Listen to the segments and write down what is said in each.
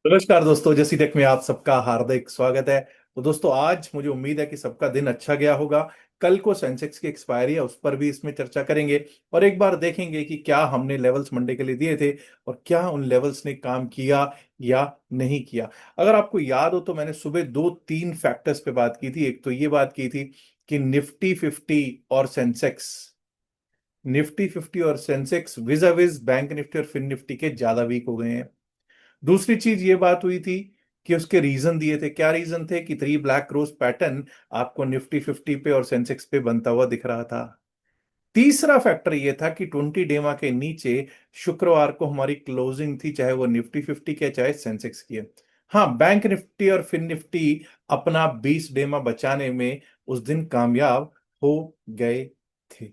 नमस्कार दोस्तों, जैसी टेक में आप सबका हार्दिक स्वागत है। तो दोस्तों, आज मुझे उम्मीद है कि सबका दिन अच्छा गया होगा। कल को सेंसेक्स की एक्सपायरी है, उस पर भी इसमें चर्चा करेंगे और एक बार देखेंगे कि क्या हमने लेवल्स मंडे के लिए दिए थे और क्या उन लेवल्स ने काम किया या नहीं किया। अगर आपको याद हो तो मैंने सुबह दो तीन फैक्टर्स पे बात की थी। एक तो ये बात की थी कि निफ्टी 50 और सेंसेक्स विजा विज बैंक निफ्टी और फिन निफ्टी के ज्यादा वीक हो गए हैं। दूसरी चीज ये बात हुई थी कि उसके रीजन दिए थे। क्या रीजन थे कि थ्री ब्लैक रोज पैटर्न आपको निफ्टी 50 पे और सेंसेक्स पे बनता हुआ दिख रहा था। तीसरा फैक्टर ये था कि 20 डेमा के नीचे शुक्रवार को हमारी क्लोजिंग थी, चाहे वो निफ्टी 50 के चाहे सेंसेक्स की है। हाँ, बैंक निफ्टी और फिन निफ्टी अपना 20 डेमा बचाने में उस दिन कामयाब हो गए थे।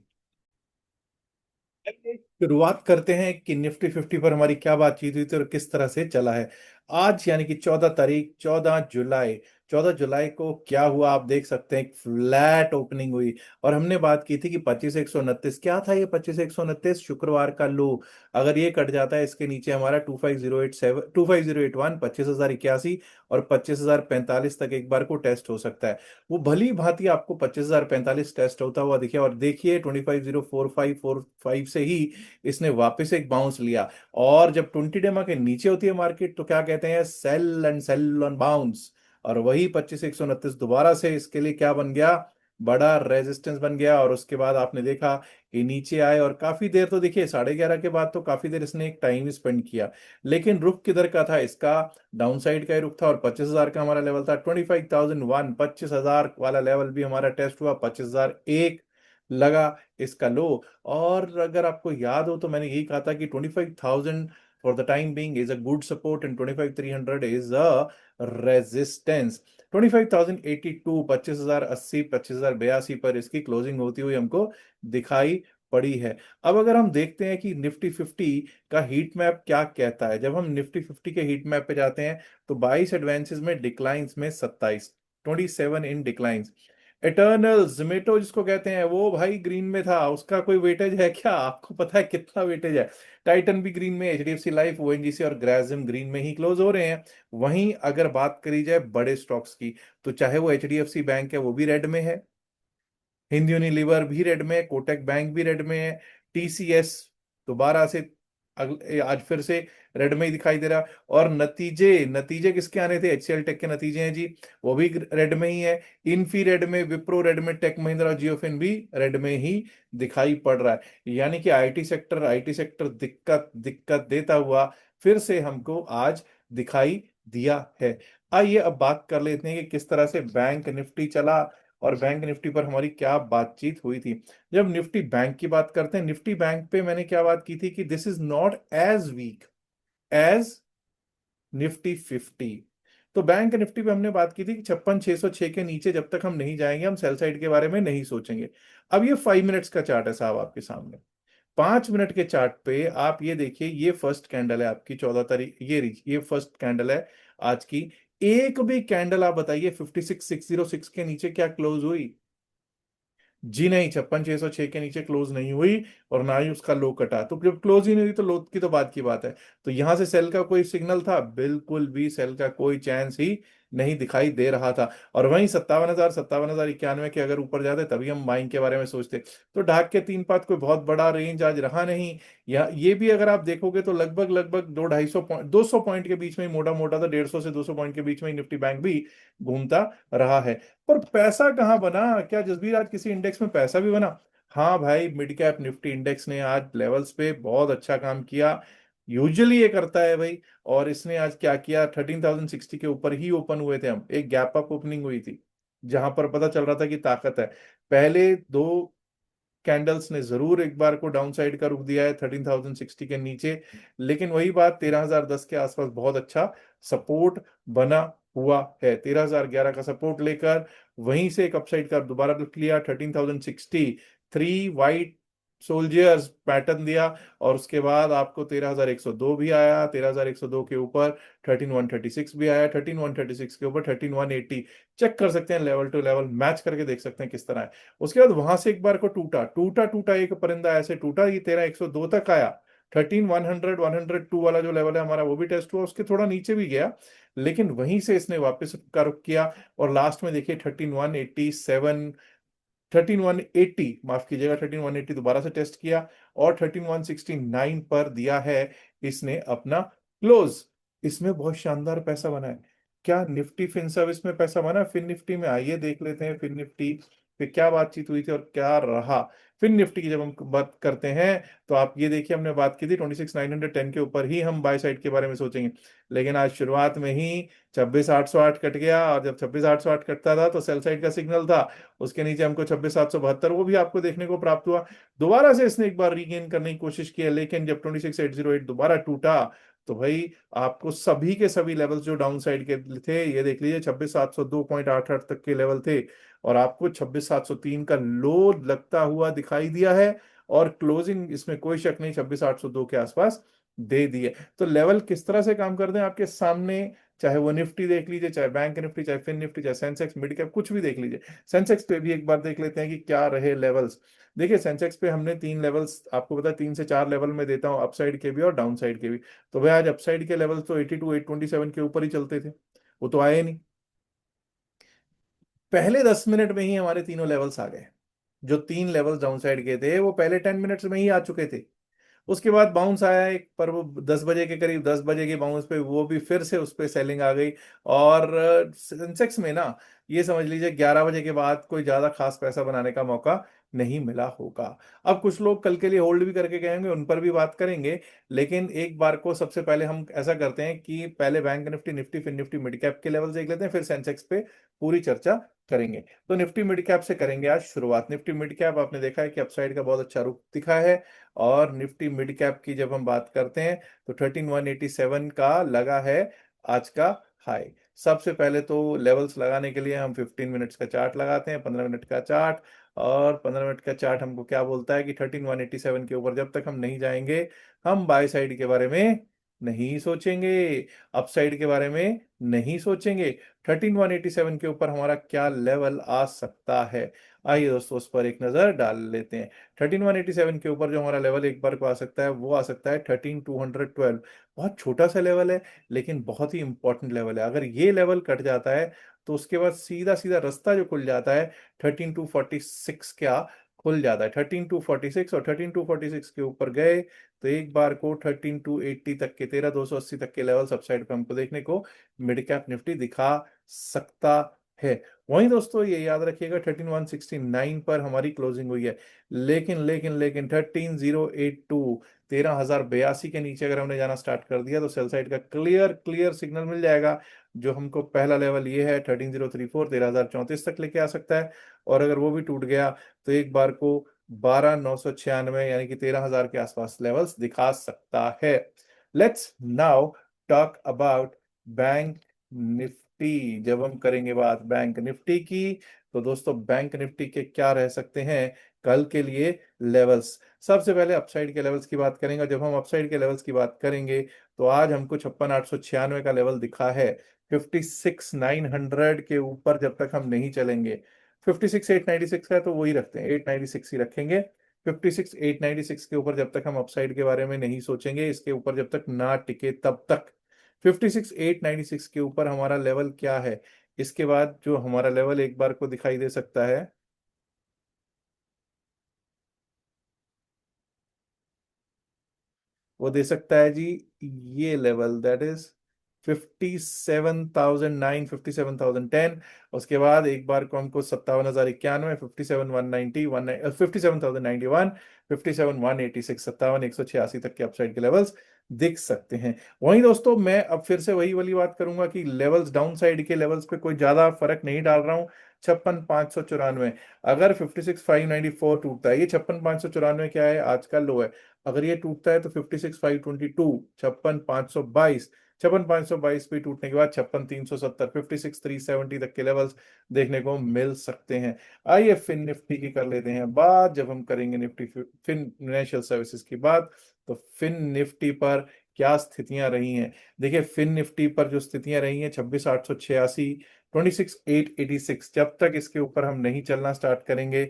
शुरुआत करते हैं कि निफ्टी 50 पर हमारी क्या बातचीत हुई थी और किस तरह से चला है। आज यानी कि 14 तारीख, 14 जुलाई, 14 जुलाई को क्या हुआ आप देख सकते हैं। एक फ्लैट ओपनिंग हुई और हमने बात की थी कि 25,129 क्या था। ये 25,129 शुक्रवार का लो। अगर ये कट जाता है इसके नीचे हमारा 25,087, 25,081, 25,081 और 25,045 तक एक बार को टेस्ट हो सकता है। वो भली भांति आपको 25,045 टेस्ट होता हुआ दिखे और देखिए 25,045 से ही इसने वापस एक बाउंस लिया। और जब 20 डेमा के नीचे होती है मार्केट तो क्या कहते हैं, sell and sell on bounce. और वही 25,129 दोबारा से इसके लिए क्या बन गया, बड़ा रेजिस्टेंस बन गया। और उसके बाद आपने देखा कि नीचे आए और काफी देर तो देखिए 11:30 के बाद तो काफी देर इसने एक टाइम स्पेंड किया। लेकिन रुख किधर का था इसका, डाउनसाइड का ही रुख था। और 25,000 का हमारा लेवल था, 25,001, 25,000 वाला लेवल भी हमारा टेस्ट हुआ। 25,001 लगा इसका लो। और अगर आपको याद हो तो मैंने यही कहा था कि 25,000 for the time being is a good support and 25,300 is a resistance. 25,082, 25,080, 25,082 पर इसकी क्लोजिंग होती हुई हमको दिखाई पड़ी है। अब अगर हम देखते हैं कि निफ्टी 50 का हीट मैप क्या कहता है, जब हम निफ्टी 50 के हीट मैप पे जाते हैं तो 22 एडवांसेस में, डिक्लाइंस में 27, 27 इन डिक्लाइंस। एटर्नल जोमेटो जिसको कहते हैं वो भाई ग्रीन में था, उसका कोई वेटेज है क्या, आपको पता है कितना वेटेज है। टाइटन भी ग्रीन में, एचडीएफसी लाइफ, ओएनजीसी और ग्रासिम ग्रीन में ही क्लोज हो रहे हैं। वहीं अगर बात करी जाए बड़े स्टॉक्स की तो चाहे वो एचडीएफसी बैंक है वो भी रेड में है, हिंद यूनिलीवर भी रेड में है, कोटक बैंक भी रेड में है, टीसीएस दोबारा से आज फिर से रेड में ही दिखाई दे रहा। और नतीजे नतीजे किसके आने थे, एचसीएल टेक के नतीजे हैं जी, वो भी रेड में ही है। इन्फी रेड में, विप्रो रेड में, टेक महिंद्रा और जियोफिन भी रेड में ही दिखाई पड़ रहा है। यानी कि आईटी सेक्टर दिक्कत दिक्कत देता हुआ फिर से हमको आज दिखाई दिया है। आइए अब बात कर लेते हैं कि किस तरह से बैंक निफ्टी चला और बैंक निफ्टी पर हमारी क्या बातचीत हुई थी। जब निफ्टी बैंक की बात करते हैं, निफ्टी बैंक पे मैंने क्या बात की थी कि this is not as weak as Nifty 50। तो बैंक निफ्टी पे हमने बात की थी कि 56,606 के नीचे जब तक हम नहीं जाएंगे हम सेल साइड के बारे में नहीं सोचेंगे। अब ये 5 मिनट्स का चार्ट है साहब आपके सामने। 5 मिनट के चार्ट पे आप ये देखिए, ये फर्स्ट कैंडल है आपकी 14 तारीख, ये फर्स्ट कैंडल है आज की। एक भी कैंडल आप बताइए 56,606 के नीचे क्या क्लोज हुई? जी नहीं, 56,606 के नीचे क्लोज नहीं हुई और ना ही उसका लो कटा। तो जब क्लोज ही नहीं हुई तो लो की तो बात की बात है। तो यहां से सेल का कोई सिग्नल था, बिल्कुल भी सेल का कोई चांस ही नहीं दिखाई दे रहा था। और वहीं 57,000, 57,091 के अगर ऊपर जाते तभी हम बाइंग के बारे में सोचते। तो ढाक के तीन पात कोई बहुत बड़ा रेंज आज रहा नहीं। या ये भी अगर आप देखोगे तो लगभग लगभग 200-250 पॉइंट, 200 पॉइंट के बीच में ही, मोटा मोटा तो 150 से 200 पॉइंट के बीच में ही निफ्टी बैंक भी घूमता रहा है। पर पैसा कहाँ बना, क्या जसबीर आज किसी इंडेक्स में पैसा भी बना? हाँ भाई, मिड कैप निफ्टी इंडेक्स ने आज लेवल्स पे बहुत अच्छा काम किया। यूजुअली ये करता है भाई। और इसने आज क्या किया, 13,060 के ऊपर ही ओपन हुए थे हम, एक गैप अप ओपनिंग हुई थी जहां पर पता चल रहा था कि ताकत है। पहले दो कैंडल्स ने जरूर एक बार को डाउन साइड का रुख दिया है 13,060 के नीचे। लेकिन वही बात, 13,010 के आसपास बहुत अच्छा सपोर्ट बना हुआ है। 13,011 का सपोर्ट लेकर वहीं से एक अपसाइड का दोबारा रुख लिया 13,060, थ्री वाइट सोल्जर्स पैटर्न दिया। और उसके बाद आपको 13,102 भी आया, 13,102 के ऊपर 13,136 भी आया, 13,136 के ऊपर 13,180। चेक कर सकते हैं, लेवल टू लेवल मैच करके देख सकते हैं किस तरह है। उसके बाद वहां से एक बार को टूटा टूटा टूटा, एक परिंदा ऐसे टूटा, ये 13,102 तक आया। 13,100 102 वाला जो लेवल है हमारा वो भी टेस्ट हुआ, उसके थोड़ा नीचे भी गया, लेकिन वहीं से इसने वापस का रुख किया और लास्ट में देखिए 13,187, 13,180, माफ कीजिएगा, 13,180 दोबारा से टेस्ट किया और 13,169 पर दिया है इसने अपना क्लोज। इसमें बहुत शानदार पैसा बना है। क्या निफ्टी फिन सर्विस में पैसा बना? फिन निफ्टी में आइए देख लेते हैं फिन निफ्टी पे क्या बातचीत हुई थी और क्या रहा। फिन निफ्टी की जब हम बात करते हैं तो आप ये देखिए, हमने बात की थी 26,910 के ऊपर ही हम बाय साइड के बारे में सोचेंगे, लेकिन आज शुरुआत में ही 26,808 कट गया, और जब 26,808 कटता था तो सेल साइड का सिग्नल था। उसके नीचे हमको 26,772 वो भी आपको देखने को प्राप्त हुआ। दोबारा से इसने एक बार रीगेन करने की कोशिश की है, लेकिन जब 26,808 दोबारा टूटा तो भाई आपको सभी के सभी लेवल्स जो डाउन साइड के थे, ये देख लीजिए 26,702.88 तक के लेवल थे, और आपको 26,703 का लो लगता हुआ दिखाई दिया है, और क्लोजिंग इसमें कोई शक नहीं 26,802 के आसपास दे दिए। तो लेवल किस तरह से काम करते हैं आपके सामने, चाहे वो निफ्टी देख लीजिए, चाहे बैंक निफ्टी, चाहे फिन निफ्टी, चाहे सेंसेक्स मिड कैप, कुछ भी देख लीजिए। सेंसेक्स पे भी एक बार देख लेते हैं कि क्या रहे लेवल्स। देखिए सेंसेक्स पे हमने तीन लेवल्स आपको पता है, 3 से 4 लेवल में देता हूं, अपसाइड के भी और डाउन साइड के भी। तो भाई आज अपसाइड के लेवल्स तो 82 827 के ऊपर ही चलते थे, वो तो आए नहीं। पहले 10 मिनट में ही हमारे तीनों लेवल्स आ गए। जो तीन लेवल्स डाउन साइड के थे वो पहले 10 मिनट्स में ही आ चुके थे। उसके बाद बाउंस आया एक, पर वो 10 बजे के करीब, 10 बजे के बाउंस पे वो भी फिर से उस पे सेलिंग आ गई। और सेंसेक्स में ना, ये समझ लीजिए 11 बजे के बाद कोई ज्यादा खास पैसा बनाने का मौका नहीं मिला होगा। अब कुछ लोग कल के लिए होल्ड भी करके गए होंगे, उन पर भी बात करेंगे, लेकिन एक बार को सबसे पहले हम ऐसा करते हैं कि पहले बैंक निफ्टी, निफ्टी फिर निफ्टी मिड कैप के लेवल देख लेते हैं, फिर सेंसेक्स पे पूरी चर्चा करेंगे। तो निफ्टी मिड कैप से करेंगे आज शुरुआत। निफ्टी मिड कैप आपने देखा है कि अपसाइड का बहुत अच्छा रुख दिखा है, और निफ्टी मिड कैप की जब हम बात करते हैं तो 13,187 का लगा है आज का हाई। सबसे पहले तो लेवल्स लगाने के लिए हम 15 मिनट्स का चार्ट लगाते हैं, 15 मिनट का चार्ट। और 15 मिनट का चार्ट हमको क्या बोलता है कि 13,187 के ऊपर जब तक हम नहीं जाएंगे, हम बाय साइड के बारे में नहीं सोचेंगे, अपसाइड के बारे में नहीं सोचेंगे। 13,187 के ऊपर हमारा क्या लेवल आ सकता है, आइए दोस्तों उस पर एक नजर डाल लेते हैं। 13,187 के ऊपर जो हमारा लेवल एक बार को आ सकता है, वो आ सकता है 13,212। बहुत छोटा सा लेवल है, लेकिन बहुत ही इंपॉर्टेंट लेवल है। अगर ये लेवल कट जाता है तो उसके बाद सीधा सीधा रास्ता जो खुल जाता है 13,246 का खुल जाता है। 13,246, और 13,246 के ऊपर गए तो एक बार को 13,280 तक के, 13,280 तक के लेवल सबसाइड पे हमको देखने को मिड कैप निफ्टी दिखा सकता है। वहीं दोस्तों ये याद रखिएगा 13,169 पर हमारी क्लोजिंग हुई है, लेकिन 13,082, 13,082 के नीचे अगर हमने जाना स्टार्ट कर दिया तो सेल साइड का क्लियर क्लियर सिग्नल मिल जाएगा। जो हमको पहला लेवल ये है 13,034, 13,034 तक लेके आ सकता है, और अगर वो भी टूट गया तो एक बार को 12,996 यानी कि 13,000 के आसपास लेवल्स दिखा सकता है। Let's now talk about bank Nifty. जब हम करेंगे बात बैंक निफ्टी की, तो दोस्तों बैंक निफ्टी के क्या रह सकते हैं कल के लिए लेवल्स। सबसे पहले अपसाइड के लेवल्स की बात करेंगे। जब हम अपसाइड के लेवल्स की बात करेंगे तो आज हमको 56,896 का लेवल दिखा है। 56,900 के ऊपर जब तक हम नहीं चलेंगे, 56,896 का तो वही रखते हैं, 896 ही रखेंगे। 56,896 के ऊपर जब तक हम अपसाइड के बारे में नहीं सोचेंगे, इसके ऊपर जब तक ना टिके तब तक। 56,896 के ऊपर हमारा लेवल क्या है, इसके बाद जो हमारा लेवल एक बार को दिखाई दे सकता है, वो दे सकता है जी ये लेवल, दैट इज 57,009, 57,010। उसके बाद एक बार को हमको 57,091, 57,190, 57,091, 57,186, 57,186 तक के अपसाइड के लेवल्स दिख सकते हैं। वहीं दोस्तों मैं अब फिर से वही वाली बात करूंगा कि लेवल्स डाउन साइड के लेवल्स पे कोई ज्यादा फर्क नहीं डाल रहा हूं। 56,594, अगर 56,594 टूटता है, ये 56,594 क्या है, आज का लो है। अगर ये टूटता है तो 56,522, 56,522, 56,522 पे टूटने के बाद 56,370, 56,370 तक के लेवल्स देखने को मिल सकते हैं। आइए फिन निफ्टी की कर लेते हैं बात। जब हम करेंगे निफ्टी फिन फाइनेंशियल सर्विसेज की बात, तो फिन निफ्टी पर क्या स्थितियां रही हैं। देखिए फिन निफ्टी पर जो स्थितियां रही हैं, 26,886, 26,886, जब तक इसके ऊपर हम नहीं चलना स्टार्ट करेंगे,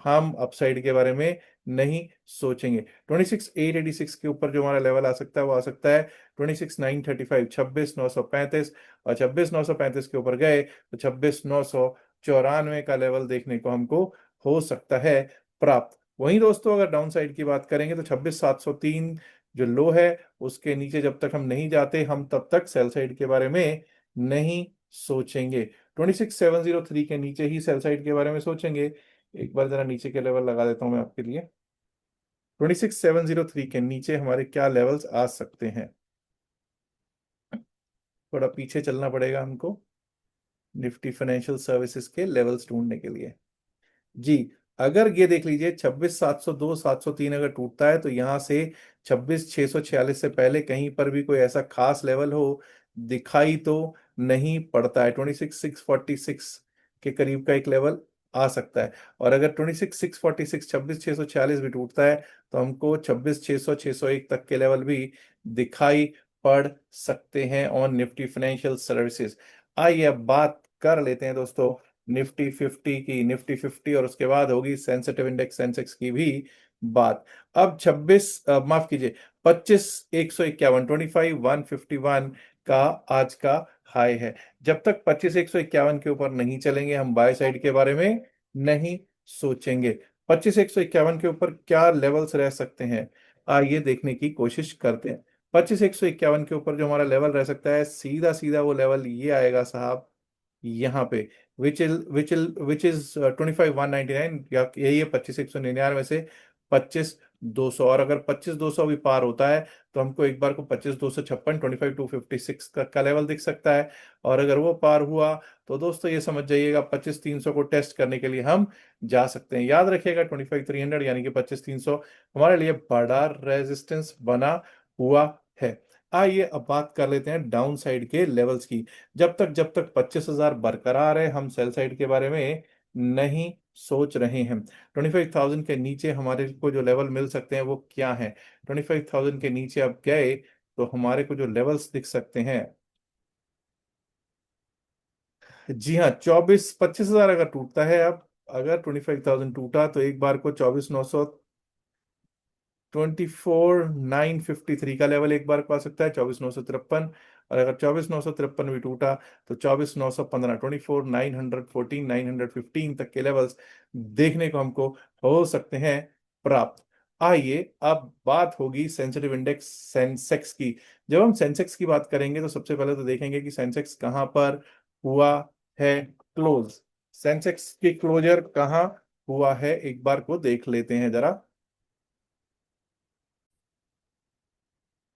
हम अपसाइड के बारे में नहीं सोचेंगे। 26,886 के ऊपर जो हमारा लेवल आ सकता है वो आ सकता है 26,935, 26,935। और 26,935 के ऊपर गए तो 26,994 का लेवल देखने को हमको हो सकता है प्राप्त। वहीं दोस्तों अगर डाउन साइड की बात करेंगे तो 26,703 जो लो है उसके नीचे जब तक हम नहीं जाते हम तब तक सेल साइड के बारे में नहीं सोचेंगे। 26,703 के नीचे ही सेल साइड के बारे में सोचेंगे। एक बार जरा नीचे के लेवल लगा देता हूं मैं आपके लिए। 26,703 के नीचे हमारे क्या लेवल्स आ सकते हैं? थोड़ा पीछे चलना पड़ेगा हमको निफ्टी फाइनेंशियल सर्विसेज के लेवल्स ढूंढने के लिए। जी, अगर ये देख लीजिए 26,702 703 अगर टूटता है तो यहां से 26,646 से पहले कहीं पर भी कोई ऐसा खास लेवल हो दिखाई तो नहीं पड़ता है। 26,646 के करीब का एक लेवल आ सकता है। और अगर 26,646 26,646 भी टूटता है तो हमको 26,600 601 तक के लेवल भी दिखाई पड़ सकते हैं ऑन निफ्टी फाइनेंशियल सर्विसेज। आइए अब बात कर लेते हैं दोस्तों निफ्टी 50 की, निफ्टी 50, और उसके बाद होगी सेंसिटिव इंडेक्स सेंसेक्स की भी बात। अब 26 माफ कीजिए 25,151 25,151 का आज का हाई है। जब तक 25,151 के ऊपर नहीं चलेंगे हम बाय साइड के बारे में नहीं सोचेंगे। 25,151 के ऊपर क्या लेवल्स रह सकते हैं आइए देखने की कोशिश करते हैं। 25,151 के ऊपर जो हमारा लेवल रह सकता है सीधा सीधा वो लेवल ये आएगा साहब यहाँ पे, विच इज 25,199, या यही है 25,199 में से 25,200। और अगर 25,200 भी पार होता है तो हमको एक बार को 25,256 25,256 का लेवल दिख सकता है। और अगर वो पार हुआ तो दोस्तों ये समझ जाइएगा 25,300 को टेस्ट करने के लिए हम जा सकते हैं। याद रखिएगा 25,300 यानी कि 25,300 हमारे लिए बड़ा रेजिस्टेंस बना हुआ है। आइए अब बात कर लेते हैं डाउन साइड के लेवल्स की। जब तक 25,000 बरकरार है हम सेल साइड के बारे में नहीं सोच रहे हैं। 25,000 के नीचे हमारे को जो लेवल मिल सकते हैं वो क्या है? 25,000 के नीचे अब गए तो हमारे को जो लेवल्स दिख सकते हैं, जी हाँ, 25,000 अगर टूटता है अब, अगर 25,000 टूटा तो एक बार को 24,953 का लेवल एक बार पा सकता है, 24,953। और अगर 24,953 भी टूटा तो 24,915 24,914 915 तक के लेवल्स देखने को हमको हो सकते हैं प्राप्त। आइए अब बात होगी सेंसिटिव इंडेक्स सेंसेक्स की। जब हम सेंसेक्स की बात करेंगे तो सबसे पहले तो देखेंगे कि सेंसेक्स कहां पर हुआ है क्लोज। सेंसेक्स की क्लोजर कहां हुआ है एक बार को देख लेते हैं जरा।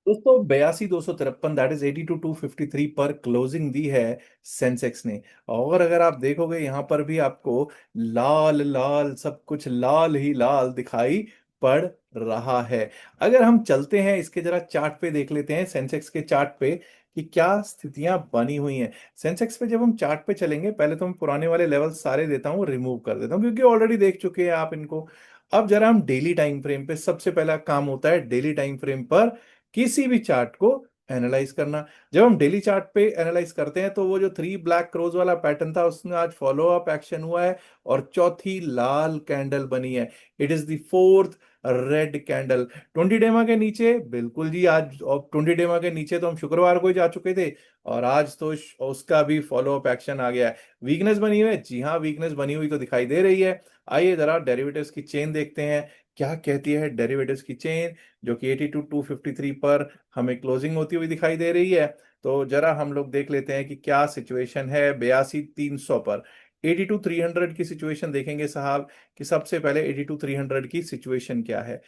दोस्तों 82,253 दैट इज 82,253 पर क्लोजिंग दी है सेंसेक्स ने। और अगर आप देखोगे यहां पर भी आपको लाल लाल सब कुछ लाल ही लाल दिखाई पड़ रहा है। अगर हम चलते हैं इसके जरा चार्ट पे देख लेते हैं सेंसेक्स के चार्ट पे कि क्या स्थितियां बनी हुई हैं। सेंसेक्स पे जब हम चार्ट पे चलेंगे पहले तो हम पुराने वाले लेवल सारे देता हूं रिमूव कर देता हूं क्योंकि ऑलरेडी देख चुके हैं आप इनको। अब जरा हम डेली टाइम फ्रेम पे, सबसे पहला काम होता है डेली टाइम फ्रेम पर किसी भी चार्ट को एनालाइज करना। जब हम डेली चार्ट पे एनालाइज करते हैं तो वो जो थ्री ब्लैक क्रोज वाला पैटर्न था उसमें आज फॉलो अप एक्शन हुआ है और चौथी लाल कैंडल बनी है। It is the fourth red candle 20 डेमा के नीचे। बिल्कुल जी, आज 20 डेमा के नीचे तो हम शुक्रवार को ही जा चुके थे और आज तो उसका भी फॉलो अप एक्शन आ गया है। वीकनेस बनी हुई है, जी हाँ वीकनेस बनी हुई तो दिखाई दे रही है। आइए जरा डेरिवेटिव्स की चेन देखते हैं क्या कहती है डेरिवेटिव्स की चेन, जो कि 82,253 पर हमें क्लोजिंग होती हुई दिखाई दे रही है। तो जरा हम लोग देख लेते हैं कि क्या सिचुएशन है 82,300 पर। 82,300 की सिचुएशन देखेंगे साहब कि सबसे पहले 82,300 की सिचुएशन क्या है।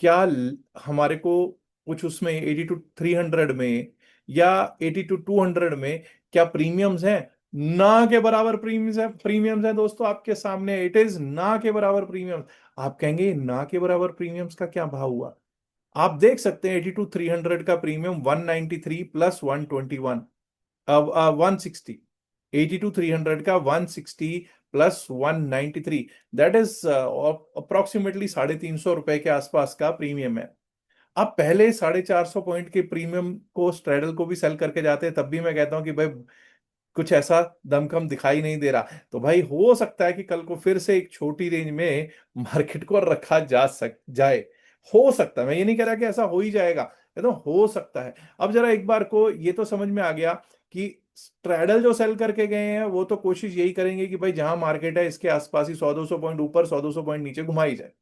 क्या हमारे को कुछ उसमें 82,300 में या 82,200 में क्या प्रीमियम्स हैं? ना के बराबर प्रीमियम्स है, प्रीमियम्स है दोस्तों आपके सामने। इट इज ना के बराबर प्रीमियम। आप कहेंगे ना के बराबर प्रीमियम्स का क्या भाव हुआ? आप देख सकते हैं 82,300 का प्रीमियम 193 प्लस 121, अब 160। 82,300 का 160 प्लस 193, दैट इज अप्रोक्सीमेटली ₹350 के आसपास का प्रीमियम है। आप पहले 450 पॉइंट के प्रीमियम को स्ट्रेडल को भी सेल करके जाते हैं तब भी मैं कहता हूं कि भाई कुछ ऐसा दमखम दिखाई नहीं दे रहा। तो भाई हो सकता है कि कल को फिर से एक छोटी रेंज में मार्केट को रखा जा सक जाए। हो सकता है, मैं ये नहीं कह रहा कि ऐसा हो ही जाएगा, ये तो हो सकता है। अब जरा एक बार को ये तो समझ में आ गया कि स्ट्रैडल जो सेल करके गए हैं वो तो कोशिश यही करेंगे कि भाई जहां मार्केट है इसके आसपास ही 100-200 पॉइंट ऊपर 100-200 पॉइंट नीचे घुमाई जाए।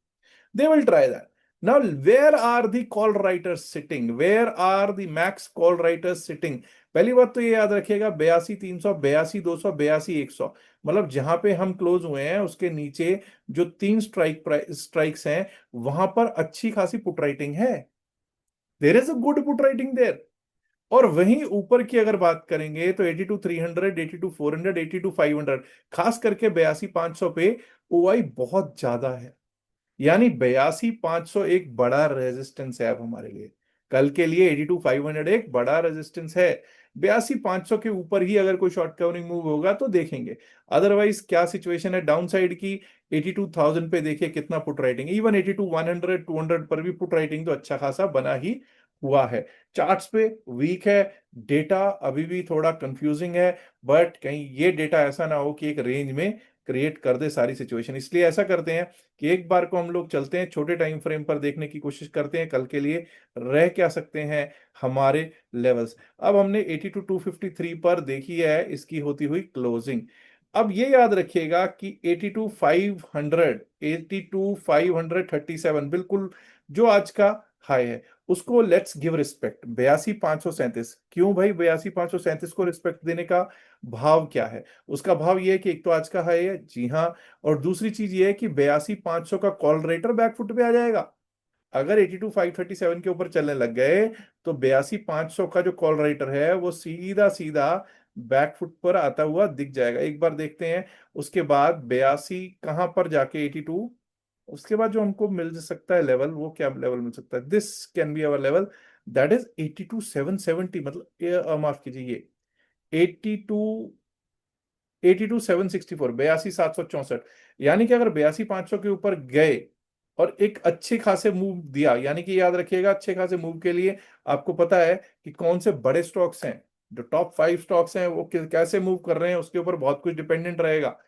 They will try that. Now, where are the call writers sitting? Where are the max call writers sitting? पहली बात तो ये याद रखिएगा, 82-300, 82-200, 82-100, मतलब जहां पे हम क्लोज हुए हैं उसके नीचे जो तीन स्ट्राइक्स हैं वहां पर अच्छी खासी पुट राइटिंग है। There is a good put writing there. और वहीं ऊपर की अगर बात करेंगे तो 82-300, 82-400, 82-500, खास करके 82-500 पे ओआई बहुत ज्यादा है। यानी 82-500 एक बड़ा रेजिस्टेंस है अब हमारे लिए। कल के लिए 82-500 एक बड़ा रेजिस्टेंस है। 82-500 के ऊपर ही अगर कोई शॉर्ट कवरिंग मूव होगा तो देखेंगे। अदरवाइज क्या सिचुएशन है डाउन साइड की, 82,000 पे देखिए कितना पुट राइटिंग, इवन 82-100, 200 पर भी पुट राइटिंग तो अच्छा खासा बना ही हुआ है। चार्ट्स पे वीक है, डेटा अभी भी थोड़ा कंफ्यूजिंग है, बट कहीं ये डेटा ऐसा ना हो कि एक रेंज में क्रिएट कर दे सारी सिचुएशन। इसलिए ऐसा करते हैं कि एक बार को हम लोग चलते हैं छोटे टाइम फ्रेम पर देखने की कोशिश करते हैं कल के लिए रह क्या सकते हैं हमारे लेवल्स। अब हमने 82-253 पर देखी है इसकी होती हुई क्लोजिंग। अब ये याद रखिएगा कि 82-500, 82-537 बिल्कुल जो आज का हाई है उसको लेट्स गिव रिस्पेक्ट। 82-537, क्यों भाई 82-537 को रिस्पेक्ट देने का भाव क्या है? उसका भाव ये है कि एक तो आज का हाई है, जी हाँ, और दूसरी चीज ये है कि 82-500 का कॉल रेटर बैकफुट पे आ जाएगा। अगर 82-537 के ऊपर चलने लग गए तो 82-500 का जो कॉल राइटर है वो सीधा सीधा बैकफुट पर आता हुआ दिख जाएगा। एक बार देखते हैं उसके बाद 82 कहां पर जाके 82, उसके बाद जो हमको मिल सकता है लेवल, वो क्या लेवल मिल सकता है? This can be our level, that is 82-770, मतलब माफ कीजिए ये 82, 82-764, 82-764। यानी कि अगर 82-500 के ऊपर गए और एक अच्छे खासे मूव दिया, यानी कि याद रखिएगा अच्छे खासे मूव के लिए आपको पता है कि कौन से बड़े स्टॉक्स हैं, जो टॉप 5 स्टॉक्स हैं वो कैसे मूव कर रहे हैं उसके ऊपर बहुत कुछ डिपेंडेंट रहेगा।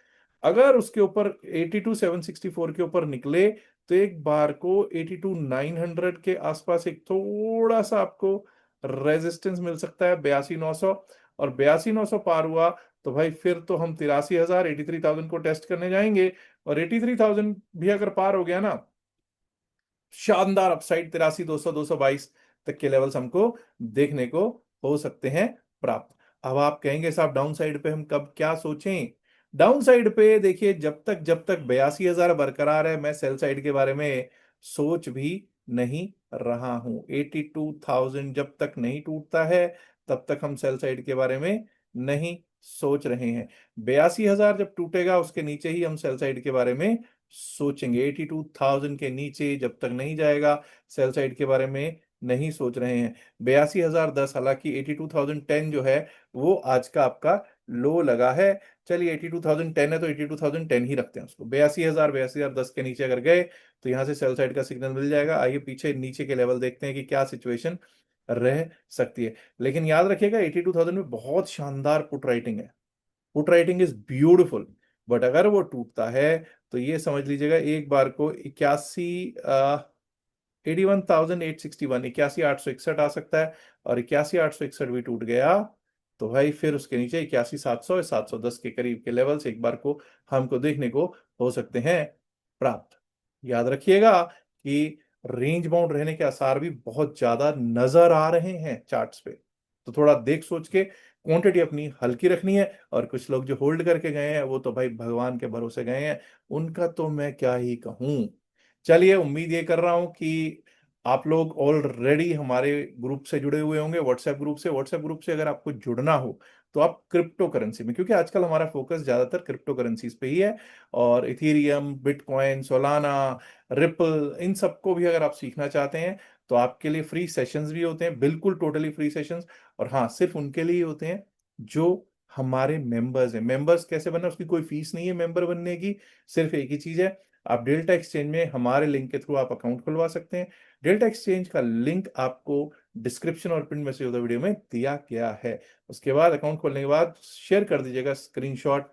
अगर उसके ऊपर 82-764 के ऊपर निकले तो एक बार को 82-900 के आसपास एक थोड़ा सा आपको रेजिस्टेंस मिल सकता है, 82-900। और 82-900 पार हुआ तो भाई फिर तो हम 83,000, 83,000 को टेस्ट करने जाएंगे। और 83,000 भी अगर पार हो गया ना, शानदार अपसाइड 83,200, 222 तक के लेवल्स हमको देखने को हो सकते हैं प्राप्त। अब आप कहेंगे साहब डाउन साइड पे हम कब क्या सोचें? डाउन साइड पे देखिए, जब तक 82,000 बरकरार है मैं सेल साइड के बारे में सोच भी नहीं रहा हूं। 82,000 जब तक नहीं टूटता है तब तक हम सेल साइड के बारे में नहीं सोच रहे हैं। 82,000 जब टूटेगा उसके नीचे ही हम सेल साइड के बारे में सोचेंगे। 82,000 के नीचे जब तक नहीं जाएगा सेल साइड के बारे में नहीं सोच रहे हैं। 82,010, हालांकि 82,010 जो है वो आज का आपका लो लगा है। चलिए 82,010 है तो 82,010 ही रखते हैं उसको। 82,000, 82,010 के नीचे अगर गए तो यहां से सेल साइड का सिग्नल मिल जाएगा। आइए पीछे नीचे के लेवल देखते हैं कि क्या सिचुएशन रह सकती है। लेकिन याद रखिएगा 82,000 में बहुत शानदार पुट राइटिंग है, put writing is beautiful. But अगर वो टूटता है तो ये समझ लीजिएगा एक बार को 81,861, 81,861 आ सकता है। और 81,861 भी टूट गया तो भाई फिर उसके नीचे 81,700, 710 के करीब के लेवल्स एक बार को हमको देखने को हो सकते हैं प्राप्त। याद रखिएगा कि रेंज बाउंड रहने के आसार भी बहुत ज्यादा नजर आ रहे हैं चार्ट्स पे। तो थोड़ा देख सोच के क्वांटिटी अपनी हल्की रखनी है। और कुछ लोग जो होल्ड करके गए हैं वो तो भाई भगवान के भरोसे गए हैं, उनका तो मैं क्या ही कहूं। चलिए उम्मीद ये कर रहा हूं कि आप लोग ऑलरेडी हमारे ग्रुप से जुड़े हुए होंगे, व्हाट्सएप ग्रुप से। व्हाट्सएप ग्रुप से अगर आपको जुड़ना हो तो आप क्रिप्टो करेंसी में, क्योंकि आजकल हमारा फोकस ज्यादातर क्रिप्टो करेंसीज पे ही है, और इथीरियम, बिटकॉइन, सोलाना, रिपल, इन सबको भी अगर आप सीखना चाहते हैं तो आपके लिए फ्री सेशंस भी होते हैं, बिल्कुल टोटली फ्री सेशंस। और हाँ, सिर्फ उनके लिए ही होते हैं जो हमारे मेंबर्स हैं। मेंबर्स कैसे बनना, उसकी कोई फीस नहीं है मेंबर बनने की, सिर्फ एक ही चीज है, आप डेल्टा एक्सचेंज में हमारे लिंक के थ्रू आप अकाउंट खुलवा सकते हैं। डेल्टा एक्सचेंज का लिंक आपको डिस्क्रिप्शन और पिन मैसेज होता वीडियो में दिया गया है। उसके बाद अकाउंट खोलने के बाद शेयर कर दीजिएगा स्क्रीनशॉट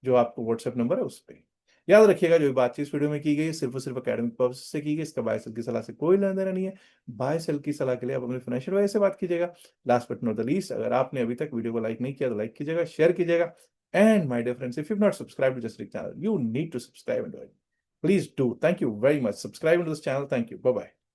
जो आपको व्हाट्सएप नंबर है उस पर। याद रखिएगा जो बातचीत इस वीडियो में की गई सिर्फ और सिर्फ एकेडमिक पर्पस से की गई, इसका बाय सेल की सलाह से कोई लेना देना नहीं है। बाय सेल की सलाह के लिए आप अपने फाइनेंशियल वाइज से बात कीजिएगा। Last but not the least, अगर आपने अभी तक वीडियो को लाइक नहीं किया तो लाइक कीजिएगा, शेयर कीजिएगा। And my dear friends, if you not subscribe to just channel, you need to subscribe and do it. Please do. Thank you very much. Subscribe to this channel. Thank you. Bye bye.